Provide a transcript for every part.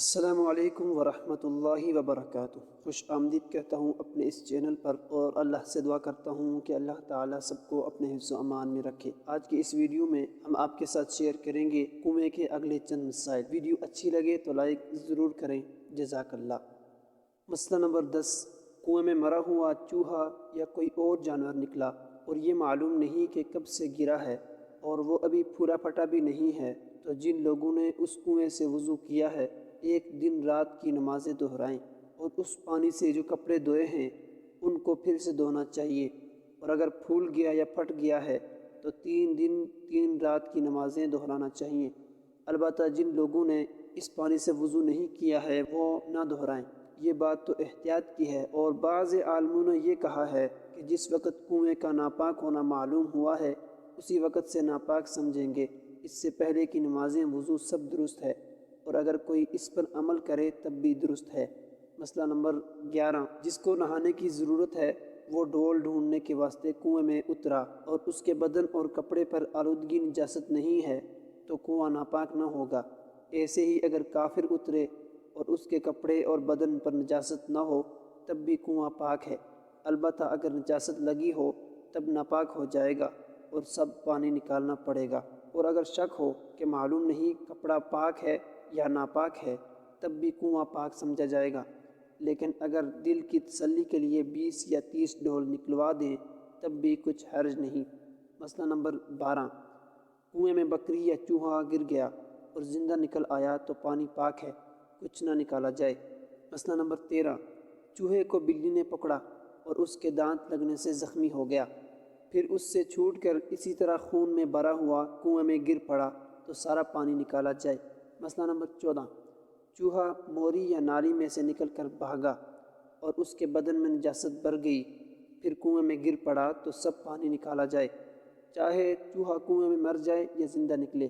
السلام علیکم ورحمۃ اللہ وبرکاتہ۔ خوش آمدید کہتا ہوں اپنے اس چینل پر، اور اللہ سے دعا کرتا ہوں کہ اللہ تعالیٰ سب کو اپنے حفظ و امان میں رکھے۔ آج کی اس ویڈیو میں ہم آپ کے ساتھ شیئر کریں گے کنویں کے اگلے چند مسائل۔ ویڈیو اچھی لگے تو لائک ضرور کریں، جزاک اللہ۔ مسئلہ نمبر 10، کنویں میں مرا ہوا چوہا یا کوئی اور جانور نکلا اور یہ معلوم نہیں کہ کب سے گرا ہے اور وہ ابھی پھولا پھٹا بھی نہیں ہے، تو جن لوگوں نے اس کنویں سے وضو کیا ہے ایک دن رات کی نمازیں دہرائیں، اور اس پانی سے جو کپڑے دھوئے ہیں ان کو پھر سے دھونا چاہیے، اور اگر پھول گیا یا پھٹ گیا ہے تو 3 دن 3 رات کی نمازیں دہرانا چاہیے۔ البتہ جن لوگوں نے اس پانی سے وضو نہیں کیا ہے وہ نہ دہرائیں۔ یہ بات تو احتیاط کی ہے، اور بعض عالموں نے یہ کہا ہے کہ جس وقت کنویں کا ناپاک ہونا معلوم ہوا ہے اسی وقت سے ناپاک سمجھیں گے، اس سے پہلے کی نمازیں وضو سب درست ہے، اور اگر کوئی اس پر عمل کرے تب بھی درست ہے۔ مسئلہ نمبر 11، جس کو نہانے کی ضرورت ہے وہ ڈول ڈھونڈنے کے واسطے کنویں میں اترا اور اس کے بدن اور کپڑے پر آلودگی نجاست نہیں ہے تو کنواں ناپاک نہ ہوگا۔ ایسے ہی اگر کافر اترے اور اس کے کپڑے اور بدن پر نجاست نہ ہو تب بھی کنواں پاک ہے، البتہ اگر نجاست لگی ہو تب ناپاک ہو جائے گا اور سب پانی نکالنا پڑے گا۔ اور اگر شک ہو کہ معلوم نہیں کپڑا پاک ہے یا ناپاک ہے تب بھی کنواں پاک سمجھا جائے گا، لیکن اگر دل کی تسلی کے لیے 20 یا 30 ڈول نکلوا دیں تب بھی کچھ حرج نہیں۔ مسئلہ نمبر 12، کنویں میں بکری یا چوہا گر گیا اور زندہ نکل آیا تو پانی پاک ہے، کچھ نہ نکالا جائے۔ مسئلہ نمبر 13، چوہے کو بلی نے پکڑا اور اس کے دانت لگنے سے زخمی ہو گیا، پھر اس سے چھوٹ کر اسی طرح خون میں بھرا ہوا کنویں میں گر پڑا تو سارا پانی نکالا جائے۔ مسئلہ نمبر 14، چوہا موری یا نالی میں سے نکل کر بھاگا اور اس کے بدن میں نجاست بھر گئی، پھر کنویں میں گر پڑا تو سب پانی نکالا جائے، چاہے چوہا کنویں میں مر جائے یا زندہ نکلے۔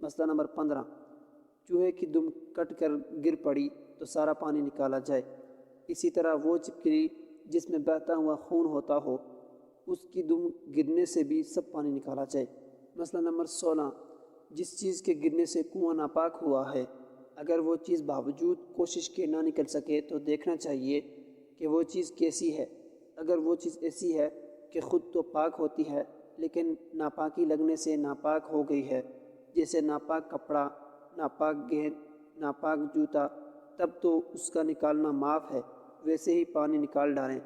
مسئلہ نمبر 15، چوہے کی دم کٹ کر گر پڑی تو سارا پانی نکالا جائے۔ اسی طرح وہ چپکلی جس میں بہتا ہوا خون ہوتا ہو اس کی دم گرنے سے بھی سب پانی نکالا جائے۔ مسئلہ نمبر 16، جس چیز کے گرنے سے کنواں ناپاک ہوا ہے اگر وہ چیز باوجود کوشش کے نہ نکل سکے تو دیکھنا چاہیے کہ وہ چیز کیسی ہے۔ اگر وہ چیز ایسی ہے کہ خود تو پاک ہوتی ہے لیکن ناپاکی لگنے سے ناپاک ہو گئی ہے، جیسے ناپاک کپڑا، ناپاک گیند، ناپاک جوتا، تب تو اس کا نکالنا معاف ہے، ویسے ہی پانی نکال ڈالیں۔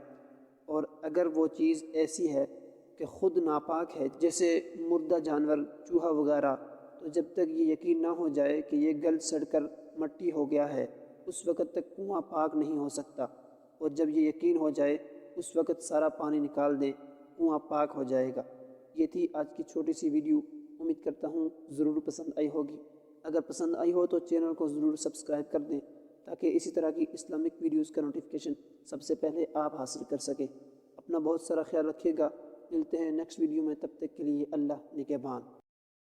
اور اگر وہ چیز ایسی ہے کہ خود ناپاک ہے، جیسے مردہ جانور، چوہا وغیرہ، تو جب تک یہ یقین نہ ہو جائے کہ یہ گل سڑ کر مٹی ہو گیا ہے اس وقت تک کنواں پاک نہیں ہو سکتا، اور جب یہ یقین ہو جائے اس وقت سارا پانی نکال دیں، کنواں پاک ہو جائے گا۔ یہ تھی آج کی چھوٹی سی ویڈیو، امید کرتا ہوں ضرور پسند آئی ہوگی۔ اگر پسند آئی ہو تو چینل کو ضرور سبسکرائب کر دیں تاکہ اسی طرح کی اسلامک ویڈیوز کا نوٹیفیکیشن سب سے پہلے آپ حاصل کر سکیں۔ اپنا بہت سارا خیال رکھیے گا، ملتے ہیں نیکسٹ ویڈیو میں، تب تک کے لیے اللہ نگہبان۔